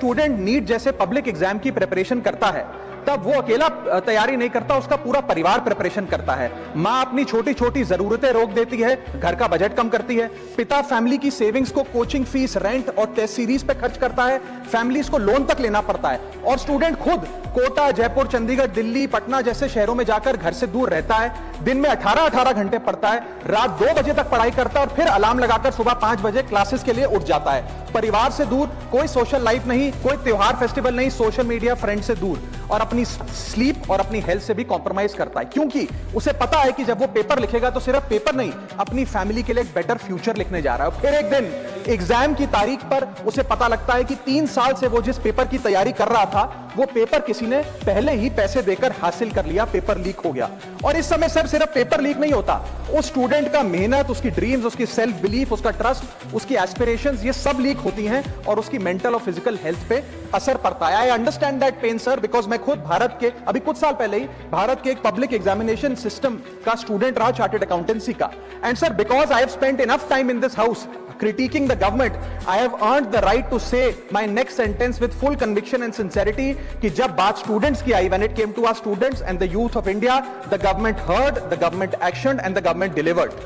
Student NEET जैसे public exam की preparation करता है तब वो अकेला तैयारी नहीं करता, उसका पूरा परिवार प्रिपरेशन करता है। माँ अपनी छोटी छोटी जरूरतें रोक देती है, घर का बजट कम करती है, पिता फैमिली की सेविंग्स को कोचिंग फीस, रेंट और टेस्ट सीरीज पे खर्च करता है, फैमिलीज को लोन तक लेना पड़ता है, और स्टूडेंट खुद कोटा, जयपुर, चंडीगढ़, दिल्ली, पटना जैसे शहरों में जाकर घर से दूर रहता है, दिन में 18-18 घंटे पढ़ता है, रात 2 बजे तक पढ़ाई करता है और फिर अलार्म लगाकर सुबह 5 बजे क्लासेस के लिए उठ जाता है। परिवार से दूर, कोई सोशल लाइफ नहीं, कोई त्योहार फेस्टिवल नहीं, सोशल मीडिया, फ्रेंड से दूर, और अपनी स्लीप और अपनी हेल्थ से भी कॉम्प्रोमाइज करता है, क्योंकि उसे पता है कि जब वो पेपर लिखेगा तो सिर्फ पेपर नहीं, अपनी फैमिली के लिए एक बेटर फ्यूचर लिखने जा रहा है। फिर एक दिन एग्जाम की तारीख पर उसे पता लगता है कि 3 साल से वो जिस पेपर की तैयारी कर रहा था वो पेपर किसी ने पहले ही पैसे देकर हासिल कर लिया, पेपर लीक हो गया। और इस समय सिर्फ पेपर लीक नहीं होता, उस स्टूडेंट का मेहनत, उसकी ड्रीम्स, उसकी सेल्फ बिलीफ, उसका ट्रस्ट, उसकी एस्पिरेशंस, ये सब लीक होती हैं और उसकी मेंटल और फिजिकल हेल्थ पे असर पड़ता है। I understand that pain sir, because मैं खुद भारत के अभी कुछ साल पहले ही भारत के एक पब्लिक एग्जामिनेशन सिस्टम का स्टूडेंट रहा, चार्टर्ड अकाउंटेंसी का। And sir, because I have spent enough time in this house critiquing the government, I have earned the right to say my next sentence with full conviction and sincerity कि जब बात students की आई, when it came to our students and the youth of India, the government heard, the government actioned and the government delivered.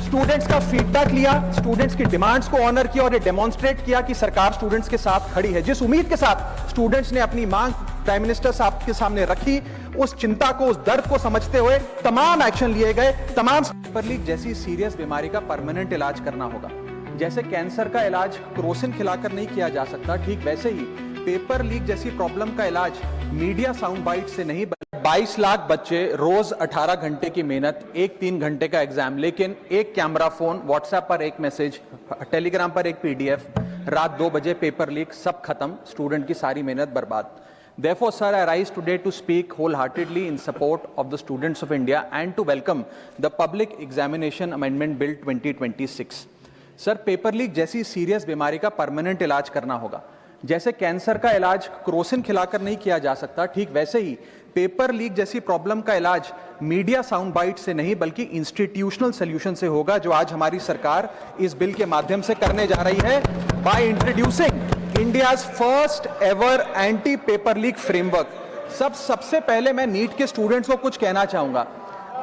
Students का feedback लिया, students की demands को honour किया और ये डेमोन्स्ट्रेट किया कि सरकार स्टूडेंट्स के साथ खड़ी है। जिस उम्मीद के साथ स्टूडेंट्स ने अपनी मांग प्राइम मिनिस्टर साहब के सामने रखी, उस चिंता को, उस दर्द को समझते हुए तमाम एक्शन लिए गए। तमाम पेपर लीक जैसी सीरियस बीमारी का परमानेंट इलाज करना होगा। जैसे कैंसर का इलाज क्रोसिन खिलाकर नहीं किया जा सकता, ठीक वैसे ही पेपर लीक जैसी प्रॉब्लम का इलाज मीडिया साउंड बाइट से नहीं, 22 लाख बच्चे, रोज 18 घंटे की मेहनत, एक 3 घंटे का एग्जाम, लेकिन एक कैमरा फोन, व्हाट्सएप पर एक मैसेज, टेलीग्राम पर एक पीडीएफ, रात 2 बजे पेपर लीक, सब खत्म, स्टूडेंट की सारी मेहनत बर्बाद। Therefore, sir, I rise today to speak wholeheartedly in support of the students of India and to welcome the Public Examination Amendment Bill 2026. Sir, paper leak जैसी सीरियस बीमारी का परमानेंट इलाज करना होगा। जैसे कैंसर का इलाज क्रोसिन खिलाकर नहीं किया जा सकता, ठीक वैसे ही पेपर लीक जैसी प्रॉब्लम का इलाज मीडिया साउंड बाइट से नहीं बल्कि इंस्टीट्यूशनल सॉल्यूशन से होगा, जो आज हमारी सरकार इस बिल के माध्यम से करने जा रही है, by introducing India's first ever anti paper leak framework. सबसे पहले मैं नीट के स्टूडेंट्स को कुछ कहना चाहूंगा।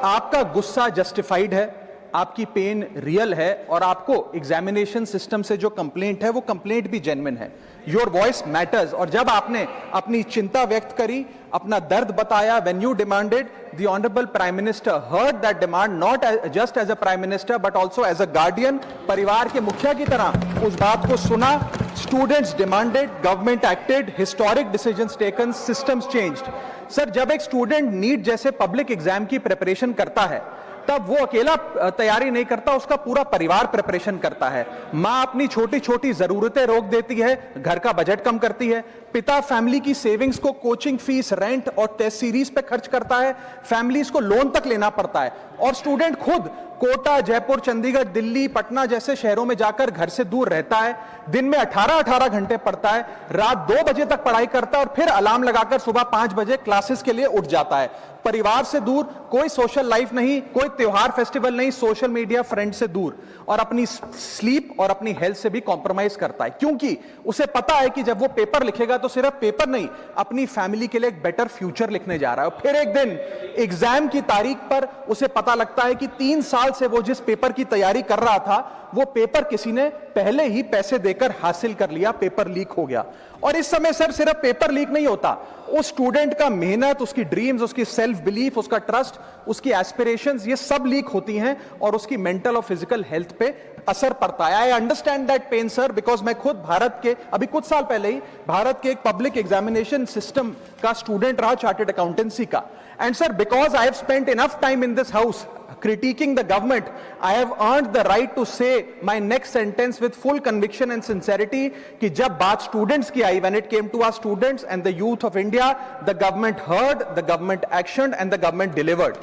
आपका गुस्सा जस्टिफाइड है, आपकी पेन रियल है, और आपको एग्जामिनेशन सिस्टम से जो कंप्लेंट है वो कंप्लेंट भी जेन्युइन है। Your voice matters. और जब आपने अपनी चिंता व्यक्त करी, अपना दर्द बताया, when you demanded, the honourable prime minister heard that demand, not just as a prime minister but also as a guardian, परिवार के मुखिया की तरह उस बात को सुना। Students demanded, government acted, historic decisions taken, systems changed. Sir, जब एक स्टूडेंट नीट जैसे पब्लिक एग्जाम की प्रिपरेशन करता है तब वो अकेला तैयारी नहीं करता, उसका पूरा परिवार प्रिपरेशन करता है। माँ अपनी छोटी छोटी जरूरतें रोक देती है, घर का बजट कम करती है, पिता फैमिली की सेविंग्स को कोचिंग फीस, रेंट और टेस्ट सीरीज पे खर्च करता है, फैमिलीज को लोन तक लेना पड़ता है, और स्टूडेंट खुद कोटा, जयपुर, चंडीगढ़, दिल्ली, पटना जैसे शहरों में जाकर घर से दूर रहता है, दिन में 18-18 घंटे पढ़ता है, रात 2 बजे तक पढ़ाई करता है और फिर अलार्म लगाकर सुबह 5 बजे क्लासेस के लिए उठ जाता है। परिवार से दूर, कोई सोशल लाइफ नहीं, कोई त्योहार फेस्टिवल नहीं, सोशल मीडिया, फ्रेंड से दूर, और अपनी स्लीप और अपनी हेल्थ से भी कॉम्प्रोमाइज करता है, क्योंकि उसे पता है कि जब वो पेपर लिखेगा तो सिर्फ पेपर नहीं, अपनी फैमिली के लिए एक बेटर फ्यूचर लिखने जा रहा है। फिर एक दिन एग्जाम की तारीख पर उसे पता लगता है कि 3 साल से वो जिस पेपर की तैयारी कर रहा था वो पेपर किसी ने पहले ही पैसे देकर हासिल कर लिया, पेपर लीक हो गया। और इस समय सर सिर्फ पेपर लीक नहीं होता, उस स्टूडेंट का मेहनत, उसकी ड्रीम्स, उसकी सेल्फ बिलीफ, उसका ट्रस्ट, उसकी एस्पिरेशंस, ये सब लीक होती हैं और उसकी मेंटल और फिजिकल हेल्थ पे असर पड़ता है। I understand that pain sir, because मैं खुद भारत के अभी कुछ साल पहले ही भारत के एक पब्लिक एग्जामिनेशन सिस्टम का स्टूडेंट रहा, चार्टर्ड अकाउंटेंसी का। And sir, because I have spent enough time in this house critiquing the government, I have earned the right to say my next sentence with full conviction and sincerity कि जब बात students की आई, when it came to our students and the youth of India, the government heard, the government actioned and the government delivered.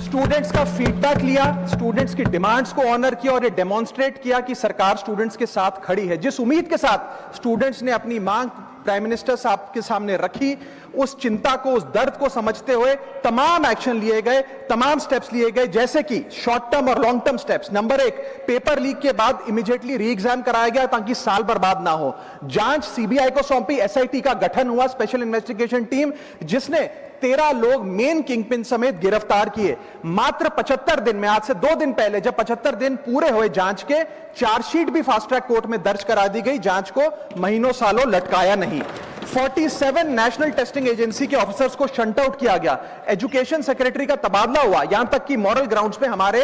Students का feedback लिया, students की demands को honour किया और ये डेमोन्स्ट्रेट किया कि सरकार स्टूडेंट्स के साथ खड़ी है। जिस उम्मीद के साथ स्टूडेंट्स ने अपनी मांग प्राइम मिनिस्टर साहब के सामने रखी, उस चिंता को, उस दर्द को समझते हुए तमाम एक्शन लिए गए, तमाम स्टेप्स लिए गए, जैसे कि शॉर्ट टर्म और long term steps. Number 1, paper leak के बाद इमीडिएटली री एग्जाम कराया गया ताकि साल बर्बाद ना हो। जांच सीबीआई को सौंपी, एसआईटी का गठन हुआ, स्पेशल इन्वेस्टिगेशन टीम, जिसने 13 लोग मेन किंगपिन समेत गिरफ्तार किए। मात्र 75 दिन में, आज से 2 दिन पहले जब 75 दिन पूरे हुए जांच के, चार्जशीट भी फास्ट ट्रैक कोर्ट में दर्ज करा दी गई, जांच को महीनों सालों लटकाया नहीं। 47 नेशनल टेस्टिंग एजेंसी के ऑफिसर्स को शंट आउट किया गया। एजुकेशन सेक्रेटरी का तबादला हुआ, यहां तक कि मॉरल ग्राउंड्स पे हमारे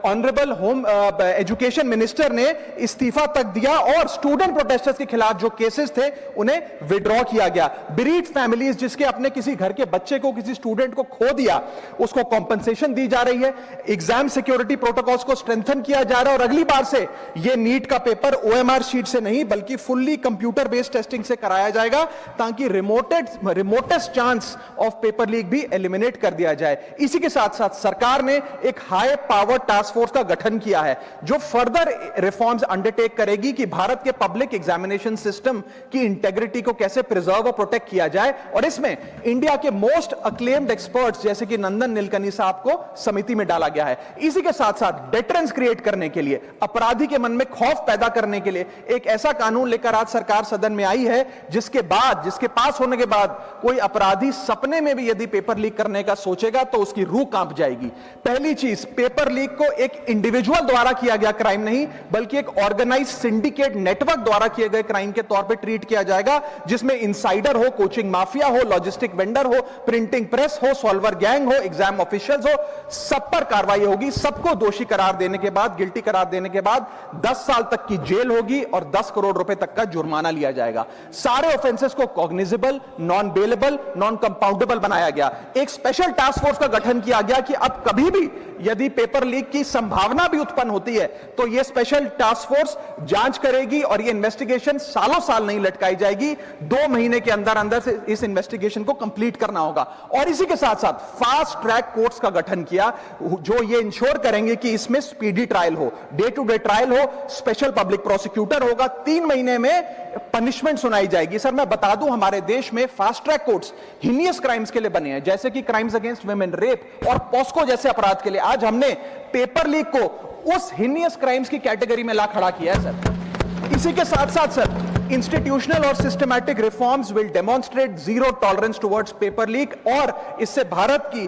ऑनरेबल होम एजुकेशन मिनिस्टर ने इस्तीफा तक दिया और स्टूडेंट प्रोटेस्टर्स के खिलाफ जो केसेस थे उन्हें विड्रॉ किया गया। बीरीड फैमिलीज जिसके अपने किसी घर के बच्चे को, किसी स्टूडेंट को खो दिया, उसको कॉम्पनसेशन दी जा रही है। एग्जाम सिक्योरिटी प्रोटोकॉल्स को स्ट्रेंथन किया जा रहा है और अगली बार से यह नीट का पेपर ओएमआर शीट से नहीं बल्कि फुल्ली कंप्यूटर बेस्ड टेस्टिंग से कराया जाएगा ताकि remotest chance of paper leak भी एलिमिनेट कर दिया जाए। इसी के साथ साथ सरकार ने एक हाई पावर टास्क फोर्स का गठन किया है जो फर्दर रिफॉर्म्स अंडरटेक करेगी कि भारत के पब्लिक एग्जामिनेशन सिस्टम की इंटेग्रिटी को कैसे प्रिजर्व और प्रोटेक्ट किया जाए, और इसमें इंडिया के मोस्ट अक्लेम्ड एक्सपर्ट्स जैसे कि नंदन नीलकनी साहब को समिति में डाला गया है। इसी के साथ साथ डेटरेंस क्रिएट करने के लिए, अपराधी के मन में खौफ पैदा करने के लिए एक ऐसा कानून लेकर आज सरकार सदन में आई है जिसके पास होने के बाद कोई अपराधी सपने में भी यदि पेपर लीक करने का सोचेगा तो उसकी रूह कांप जाएगी। पहली चीज, पेपर लीक को एक इंडिविजुअल द्वारा किया गया क्राइम नहीं बल्कि एक ऑर्गेनाइज्ड सिंडिकेट नेटवर्क द्वारा किए गए क्राइम के तौर पे ट्रीट किया जाएगा, जिसमें इनसाइडर हो, कोचिंग माफिया हो, लॉजिस्टिक वेंडर हो, प्रिंटिंग प्रेस हो, सॉल्वर गैंग हो, एग्जाम ऑफिशियल्स हो, सब पर कार्रवाई होगी। सबको दोषी करार देने के बाद, गिल्टी करार देने के बाद 10 साल तक की जेल होगी और 10 करोड़ रुपए तक का जुर्माना लिया जाएगा। सारे ऑफेंसेस को cognizable, non bailable, non compoundable बनाया गया। एक स्पेशल टास्क फोर्स का गठन किया गया कि अब कभी भी यदि पेपर लीक की संभावना भी उत्पन्न होती है तो यह स्पेशल टास्क फोर्स जांच करेगी और यह इन्वेस्टिगेशन सालों साल नहीं लटकाई जाएगी। 2 महीने के अंदर अंदर से इस इन्वेस्टिगेशन को कंप्लीट करना होगा। और इसी के साथ साथ फास्ट ट्रैक कोर्ट्स का गठन किया जो यह इंश्योर करेंगे कि इसमें स्पीडी ट्रायल हो, डे टू डे ट्रायल हो, स्पेशल पब्लिक प्रोसिक्यूटर होगा, 3 महीने में पनिशमेंट सुनाई जाएगी। सर मैं बता दूं, हमारे देश में fast track courts heinous crimes के लिए बने हैं, जैसे कि क्राइम्स अगेंस्ट वुमेन, रेप और पॉस्को जैसे अपराध के लिए। आज हमने पेपर लीक को उस हीनियस क्राइम्स की कैटेगरी में ला खड़ा किया है सर। इसी के साथ साथ सर, इंस्टीट्यूशनल और systematic reforms will demonstrate zero tolerance towards paper leak, और इससे भारत की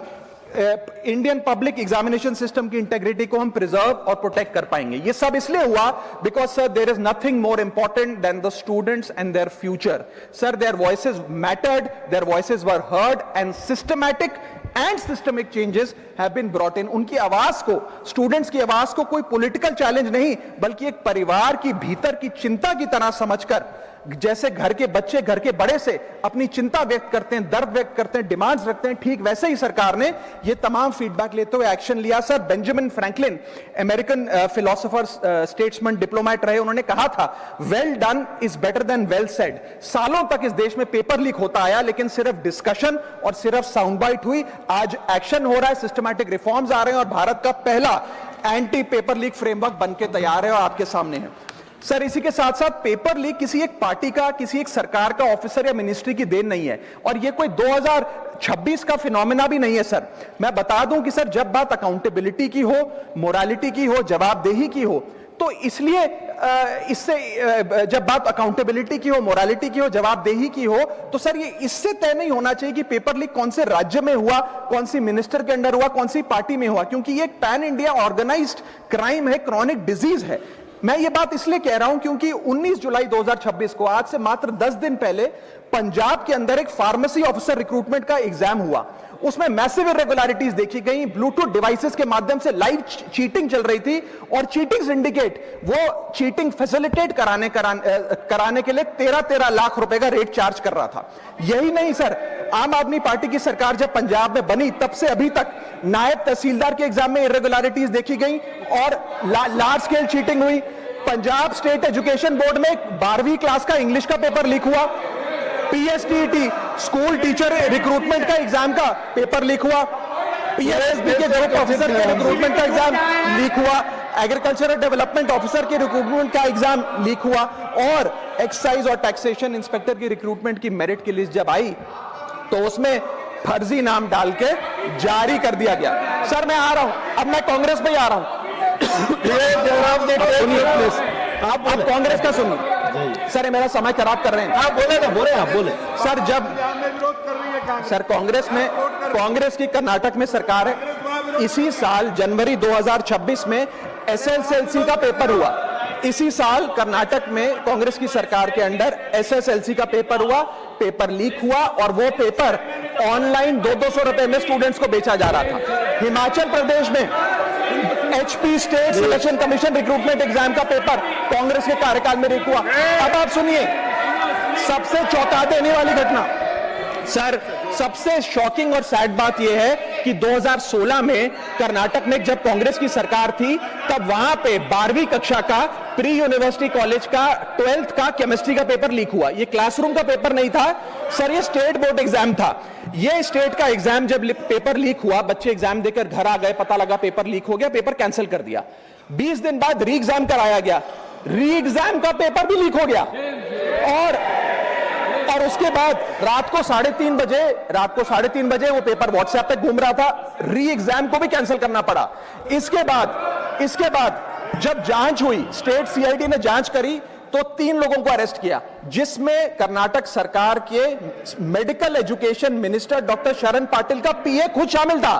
इंडियन पब्लिक एग्जामिनेशन सिस्टम की इंटेग्रिटी को हम प्रिजर्व और प्रोटेक्ट कर पाएंगे। ये सब इसलिए हुआ because sir there is nothing more important than the students and their future. Sir their voices mattered, their voices were heard and systematic and systemic changes have been brought in. उनकी आवाज को, students की आवाज को कोई political challenge नहीं बल्कि एक परिवार की भीतर की चिंता की तरह समझकर, जैसे घर के बच्चे घर के बड़े से अपनी चिंता व्यक्त करते हैं, दर्द व्यक्त करते हैं, डिमांड्स रखते हैं, ठीक वैसे ही सरकार ने ये तमाम फीडबैक लेते हुए एक्शन लिया। Sir Benjamin Franklin, American philosopher, statesman, diplomat रहे, उन्होंने कहा था well done is better than well said. सालों तक इस देश में पेपर लीक होता आया लेकिन सिर्फ डिस्कशन और सिर्फ साउंड बाइट हुई। आज एक्शन हो रहा है, सिस्टमैटिक रिफॉर्म्स आ रहे हैं और भारत का पहला एंटी पेपर लीक फ्रेमवर्क बनके तैयार है और आपके सामने है। सर इसी के साथ साथ पेपर लीक किसी एक पार्टी का, किसी एक सरकार का ऑफिसर या मिनिस्ट्री की देन नहीं है और ये कोई 2026 का फिनोमेना भी नहीं है। सर मैं बता दूं कि सर जब बात अकाउंटेबिलिटी की हो, मोरालिटी की हो, जवाबदेही की हो, तो इसलिए इससे जब बात अकाउंटेबिलिटी की हो, मोरालिटी की हो, जवाबदेही की हो, तो सर ये इससे तय नहीं होना चाहिए कि पेपर लीक कौन से राज्य में हुआ, कौन सी मिनिस्टर के अंडर हुआ, कौन सी पार्टी में हुआ, क्योंकि ये एक पैन इंडिया ऑर्गेनाइज्ड क्राइम है, क्रॉनिक डिजीज है। मैं ये बात इसलिए कह रहा हूं क्योंकि 19 जुलाई 2026 को, आज से मात्र 10 दिन पहले, पंजाब के अंदर एक फार्मेसी ऑफिसर रिक्रूटमेंट का एग्जाम हुआ। उसमें मैसिव इरेगुलरिटीज देखी गई, ब्लूटूथ डिवाइसेस के माध्यम से लाइव चीटिंग चल रही थी और चीटिंग सिंडिकेट वो चीटिंग फैसिलिटेट कराने के लिए 13 लाख रुपए का रेट चार्ज कर रहा था। यही नहीं सर, आम आदमी पार्टी की सरकार जब पंजाब में बनी तब से अभी तक नायब तहसीलदार के एग्जाम में इरेगुलरिटीज देखी गई और लार्ज स्केल चीटिंग हुई। पंजाब स्टेट एजुकेशन बोर्ड में 12वीं क्लास का इंग्लिश का पेपर लीक हुआ, पीएसटीटी स्कूल टीचर रिक्रूटमेंट का एग्जाम का पेपर लीक हुआ, पीएसबी के ग्रुप ऑफिसर के रिक्रूटमेंट का एग्जाम लीक हुआ। एग्रीकल्चरल डेवलपमेंट ऑफिसर के रिक्रूटमेंट का एग्जाम लीक हुआ और एक्साइज और टैक्सेशन इंस्पेक्टर की रिक्रूटमेंट की मेरिट की लिस्ट जब आई तो उसमें फर्जी नाम डाल के जारी कर दिया गया। सर मैं आ रहा हूं, अब मैं कांग्रेस पे आ रहा हूं। आप कांग्रेस का सुनिए सर, ये मेरा समय खराब कर रहे हैं। आप बोले ना, बोले आप बोले। सर जब सर कांग्रेस की कर्नाटक में सरकार है, इसी साल जनवरी 2026 में एसएसएलसी का पेपर हुआ। इसी साल कर्नाटक में कांग्रेस की सरकार के अंडर एसएसएलसी का पेपर हुआ, पेपर लीक हुआ और वो पेपर ऑनलाइन 200 रुपए में स्टूडेंट्स को बेचा जा रहा था। हिमाचल प्रदेश में HP state selection commission recruitment exam का पेपर कांग्रेस के कार्यकाल में लीक हुआ। अब आप सुनिए सबसे चौंका देने वाली घटना, सर सबसे शॉकिंग और सैड बात यह है कि 2016 में कर्नाटक में जब कांग्रेस की सरकार थी तब वहां पे 12वीं कक्षा का प्री यूनिवर्सिटी कॉलेज का 12th का केमिस्ट्री का पेपर लीक हुआ। ये क्लासरूम का पेपर नहीं था सर, ये स्टेट बोर्ड एग्जाम था। ये स्टेट का एग्जाम जब पेपर लीक हुआ, बच्चे एग्जाम देकर घर आ गए, पता लगा पेपर लीक हो गया, पेपर कैंसिल कर दिया। 20 दिन बाद री एग्जाम कराया गया, री एग्जाम का पेपर भी लीक हो गया और उसके बाद रात को 3:30 बजे वो पेपर व्हाट्सएप पे घूम रहा था, री एग्जाम को भी कैंसिल करना पड़ा। इसके बाद जब जांच हुई, स्टेट सीआईडी ने जांच करी तो 3 लोगों को अरेस्ट किया, जिसमें कर्नाटक सरकार के मेडिकल एजुकेशन मिनिस्टर डॉक्टर शरण पाटिल का पीए खुद शामिल था।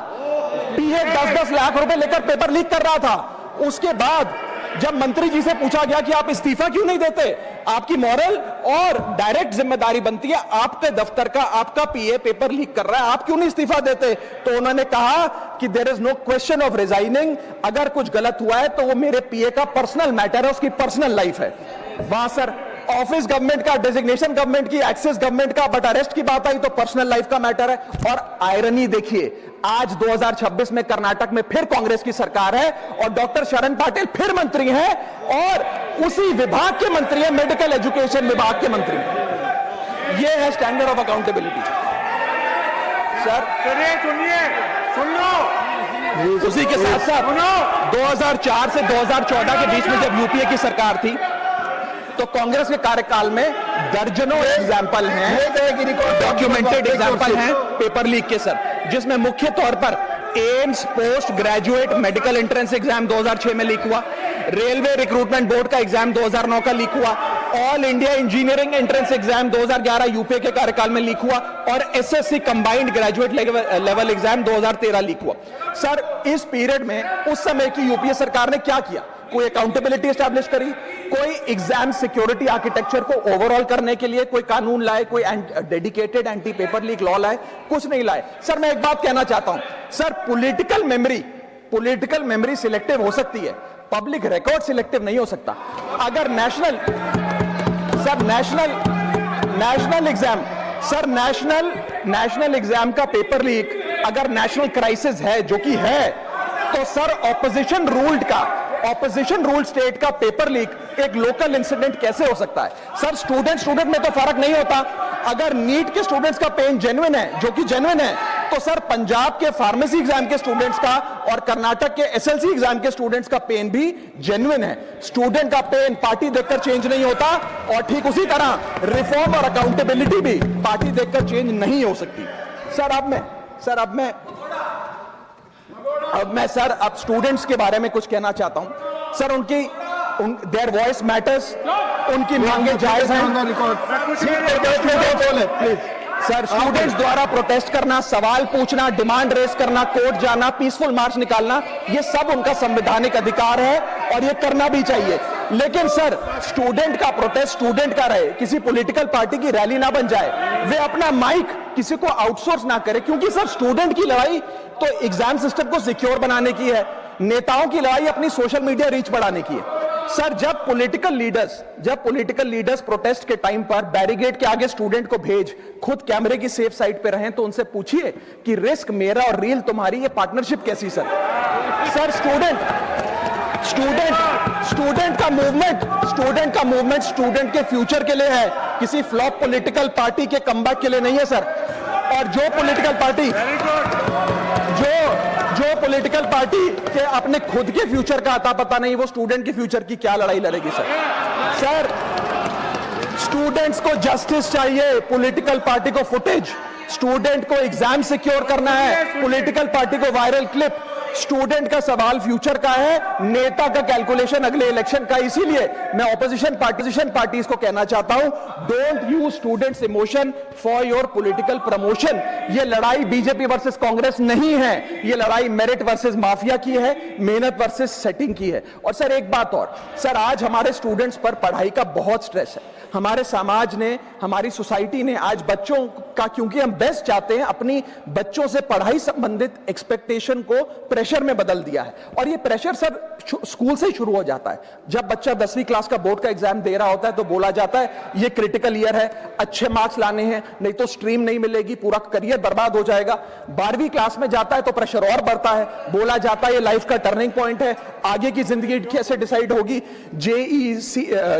पीए 10-10 लाख रुपए लेकर पेपर लीक कर रहा था। उसके बाद जब मंत्री जी से पूछा गया कि आप इस्तीफा क्यों नहीं देते, आपकी मॉरल और डायरेक्ट जिम्मेदारी बनती है, आपके दफ्तर का आपका पीए पेपर लीक कर रहा है, आप क्यों नहीं इस्तीफा देते? तो उन्होंने कहा कि there is no question of resigning, अगर कुछ गलत हुआ है तो वो मेरे पीए का पर्सनल मैटर है, उसकी पर्सनल लाइफ है। वहां सर ऑफिस गवर्नमेंट का, डेजिग्नेशन गवर्नमेंट की, एक्सेस गवर्नमेंट का, बट अरेस्ट की बात आई तो पर्सनल लाइफ का मैटर है। और आयरनी देखिए, आज 2026 में कर्नाटक में फिर कांग्रेस की सरकार है और डॉक्टर शरण पाटिल फिर मंत्री हैं और उसी विभाग के मंत्री हैं, मेडिकल एजुकेशन विभाग के मंत्री। ये है स्टैंडर्ड ऑफ अकाउंटेबिलिटी। सर सुन लो, उसी के साथ साथ 2004 से 2014 के बीच में जब यूपीए की सरकार थी तो कांग्रेस के कार्यकाल में दर्जनों एग्जाम्पल हैं, डॉक्यूमेंटेड एग्जाम्पल हैं पेपर लीक के सर, जिसमें मुख्य तौर पर AIIMS post graduate medical entrance exam 2006 में लीक हुआ, रेलवे रिक्रूटमेंट बोर्ड का एग्जाम 2009 का लीक हुआ, all India engineering entrance exam 2011 UPA के कार्यकाल में लीक हुआ और SSC combined graduate level exam 2013 leak हुआ। सर इस पीरियड में उस समय की यूपीए सरकार ने क्या किया? कोई अकाउंटेबिलिटी एस्टैब्लिश करी, कोई एग्जाम सिक्योरिटी आर्किटेक्चर को ओवरऑल करने के लिए कोई कानून लाए, कोई dedicated anti paper leak law लाए? कुछ नहीं लाए। सर मैं एक बात कहना चाहता हूं, सर पॉलिटिकल मेमोरी सिलेक्टिव हो सकती है, पब्लिक रिकॉर्ड सिलेक्टिव नहीं हो सकता। अगर नेशनल एग्जाम का पेपर लीक अगर नेशनल क्राइसिस है, जो कि है, तो सर ऑपोजिशन रूल स्टेट का पेपर लीक एक लोकल इंसिडेंट कैसे हो सकता है? सर स्टूडेंट में तो फर्क नहीं होता। अगर नीट के स्टूडेंट्स का पेन जेन्युइन है, जो कि जेन्युइन है, तो सर पंजाब के फार्मेसी एग्जाम के स्टूडेंट्स का और कर्नाटक के एसएलसी एग्जाम के स्टूडेंट्स का पेन भी जेन्युइन है। स्टूडेंट का पेन पार्टी देखकर चेंज नहीं होता और ठीक उसी तरह रिफॉर्म और अकाउंटेबिलिटी भी पार्टी देखकर चेंज नहीं हो सकती। अब स्टूडेंट्स के बारे में कुछ कहना चाहता हूं। सर देयर वॉइस मैटर्स, उनकी मांगे जायज हैं। सर स्टूडेंट्स द्वारा प्रोटेस्ट करना, सवाल पूछना, डिमांड रेस करना, कोर्ट जाना, पीसफुल मार्च निकालना, ये सब उनका संवैधानिक अधिकार है और ये करना भी चाहिए। लेकिन सर स्टूडेंट का प्रोटेस्ट स्टूडेंट का रहे, किसी पॉलिटिकल पार्टी की रैली ना बन जाए, वे अपना माइक किसी को आउटसोर्स ना करे, क्योंकि सर स्टूडेंट की लड़ाई तो एग्जाम सिस्टम को सिक्योर बनाने की है, नेताओं की लड़ाई अपनी सोशल मीडिया रीच बढ़ाने की है। सर जब पॉलिटिकल लीडर्स प्रोटेस्ट के टाइम पर बैरिकेड के आगे स्टूडेंट को भेज खुद कैमरे की सेफ साइड पे रहें, तो उनसे पूछिए कि रिस्क मेरा और रील तुम्हारी, ये पार्टनरशिप कैसी? सर स्टूडेंट का मूवमेंट स्टूडेंट के फ्यूचर के लिए है, किसी फ्लॉप पॉलिटिकल पार्टी के कमबैक के लिए नहीं है सर। और जो पॉलिटिकल पार्टी जो पॉलिटिकल पार्टी के अपने खुद के फ्यूचर का आता पता नहीं, वो स्टूडेंट के फ्यूचर की क्या लड़ाई लड़ेगी सर? स्टूडेंट्स को जस्टिस चाहिए, पॉलिटिकल पार्टी को फुटेज। स्टूडेंट को एग्जाम सिक्योर करना है, पॉलिटिकल पार्टी को वायरल क्लिप। स्टूडेंट का सवाल फ्यूचर का है, नेता का कैलकुलेशन अगले इलेक्शन का। इसीलिए मैं ऑपोजिशन पार्टीज को कहना चाहता हूं, don't use students emotion for your political promotion. ये लड़ाई बीजेपी वर्सेस कांग्रेस नहीं है, ये लड़ाई मेरिट वर्सेस माफिया की है, मेहनत वर्सेस सेटिंग की है। और सर एक बात और, सर आज हमारे स्टूडेंट्स पर पढ़ाई का बहुत स्ट्रेस है। हमारे समाज ने, हमारी सोसाइटी ने आज बच्चों का, क्योंकि हम बेस्ट चाहते हैं, अपनी बच्चों से पढ़ाई संबंधित एक्सपेक्टेशन को प्रेशर में बदल दिया है। और ये प्रेशर सर स्कूल से ही शुरू हो जाता है। जब बच्चा 10वीं क्लास का बोर्ड का एग्जाम दे रहा होता है तो बोला जाता है ये क्रिटिकल ईयर है, अच्छे मार्क्स लाने हैं, नहीं तो स्ट्रीम नहीं मिलेगी, पूरा करियर बर्बाद हो जाएगा। 12वीं क्लास में जाता है तो प्रेशर और बढ़ता है, बोला जाता है ये लाइफ का टर्निंग पॉइंट है, आगे की जिंदगी कैसे डिसाइड होगी। जेई,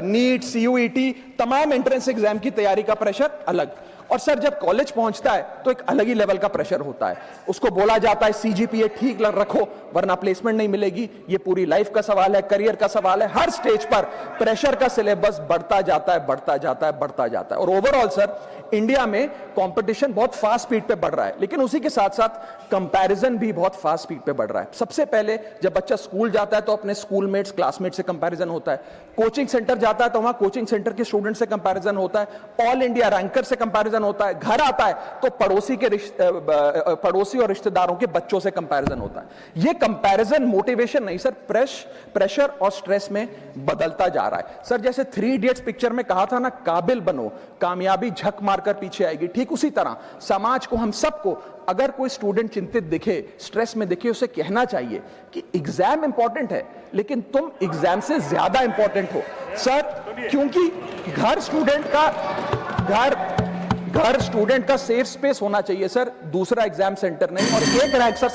नीट, सीयूईटी, तमाम एंट्रेंस एग्जाम की तैयारी का प्रेशर अलग। और सर जब कॉलेज पहुंचता है तो एक अलग ही लेवल का प्रेशर होता है। उसको बोला जाता है सीजीपीए ठीक रखो वरना प्लेसमेंट नहीं मिलेगी। ये पूरी लाइफ का सवाल है, करियर का सवाल है। हर स्टेज पर प्रेशर का सिलेबस बढ़ता जाता है, बढ़ता जाता है, बढ़ता जाता है। और ओवरऑल सर इंडिया में कंपटीशन बहुत फास्ट स्पीड पे बढ़ रहा है, लेकिन उसी के साथ साथ कंपैरिजन भी बहुत फास्ट स्पीड पे बढ़ रहा है। सबसे पहले जब बच्चा स्कूल जाता है तो अपने स्कूलमेट्स, क्लासमेट से कंपैरिजन होता है। कोचिंग सेंटर जाता है तो वहां कोचिंग सेंटर के स्टूडेंट से कंपैरिजन होता है। ऑल इंडिया रैंकर से कंपैरिजन होता है। घर आता है तो पड़ोसी और रिश्तेदारों के बच्चों से कंपैरिजन होता है। ये कंपैरिजन मोटिवेशन नहीं सर, प्रेशर और स्ट्रेस में बदलता जा रहा है। सर जैसे 3 इडियट्स पिक्चर में कहा था ना, काबिल बनो, कामयाबी झक मारकर पीछे आएगी, ठीक उसी तरह समाज को, हम सबको, अगर कोई स्टूडेंट चिंतित दिखे, स्ट्रेस में दिखे, उसे कहना चाहिए कि एग्जाम इंपॉर्टेंट है लेकिन तुम एग्जाम से ज्यादा इंपॉर्टेंट हो सर। क्योंकि घर स्टूडेंट का सेफ स्पेस होना चाहिए सर, दूसरा एग्जाम सेंटर नहीं। और एक रैंक सर,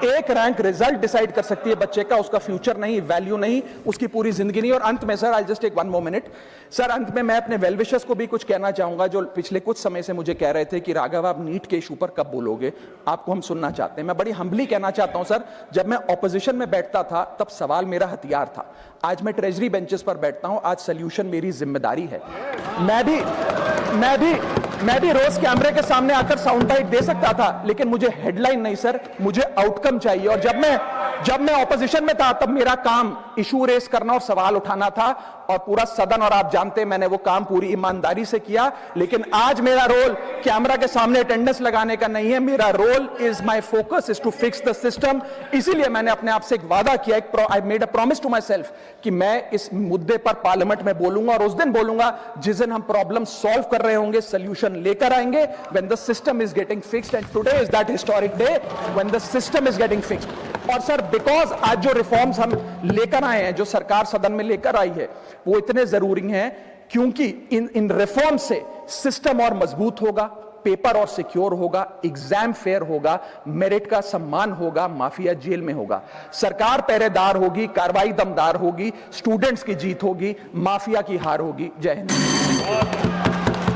एक रैंक रिजल्ट डिसाइड कर सकती है बच्चे का, उसका फ्यूचर नहीं, वैल्यू नहीं, उसकी पूरी जिंदगी नहीं। और अंत में sir, I just take 1 more minute sir, अंत में मैं अपने वेल विशर्स को भी कुछ कहना चाहूंगा, जो पिछले कुछ समय से मुझे कह रहे थे कि राघव आप नीट के इशू पर कब बोलोगे, आपको हम सुनना चाहते हैं। मैं बड़ी हम्बली कहना चाहता हूं सर, जब मैं ऑपोजिशन में बैठता था तब सवाल मेरा हथियार था, आज मैं ट्रेजरी बेंचेस पर बैठता हूं, आज सोल्यूशन मेरी जिम्मेदारी है। मैं भी रोज कैमरे के सामने आकर साउंड बाइट दे सकता था, लेकिन मुझे हेडलाइन नहीं सर, मुझे आउटकम चाहिए। और जब मैं ऑपोजिशन में था तब मेरा काम इशू रेस करना और सवाल उठाना था, और पूरा सदन, और आप जानते हैं मैंने वो काम पूरी ईमानदारी से किया। लेकिन आज मेरा रोल कैमरा के सामने अटेंडेंस लगाने का नहीं है, मेरा role is, my focus is to fix the system. इसीलिए मैंने अपने आप से एक वादा किया, I made a promise to myself कि मैं इस मुद्दे पर पार्लियामेंट में बोलूंगा, और उस दिन बोलूंगा जिस दिन हम प्रॉब्लम सॉल्व कर रहे होंगे, सोल्यूशन लेकर आएंगे, when the system is getting fixed. And today is that historic day when the system is getting fixed. और सर बिकॉज आज जो रिफॉर्म्स हम लेकर आए हैं, जो सरकार सदन में लेकर आई है, वो इतने जरूरी हैं क्योंकि इन रिफॉर्म से सिस्टम और मजबूत होगा, पेपर और सिक्योर होगा, एग्जाम फेयर होगा, मेरिट का सम्मान होगा, माफिया जेल में होगा, सरकार पहरेदार होगी, कार्रवाई दमदार होगी, स्टूडेंट्स की जीत होगी, माफिया की हार होगी। जय हिंद।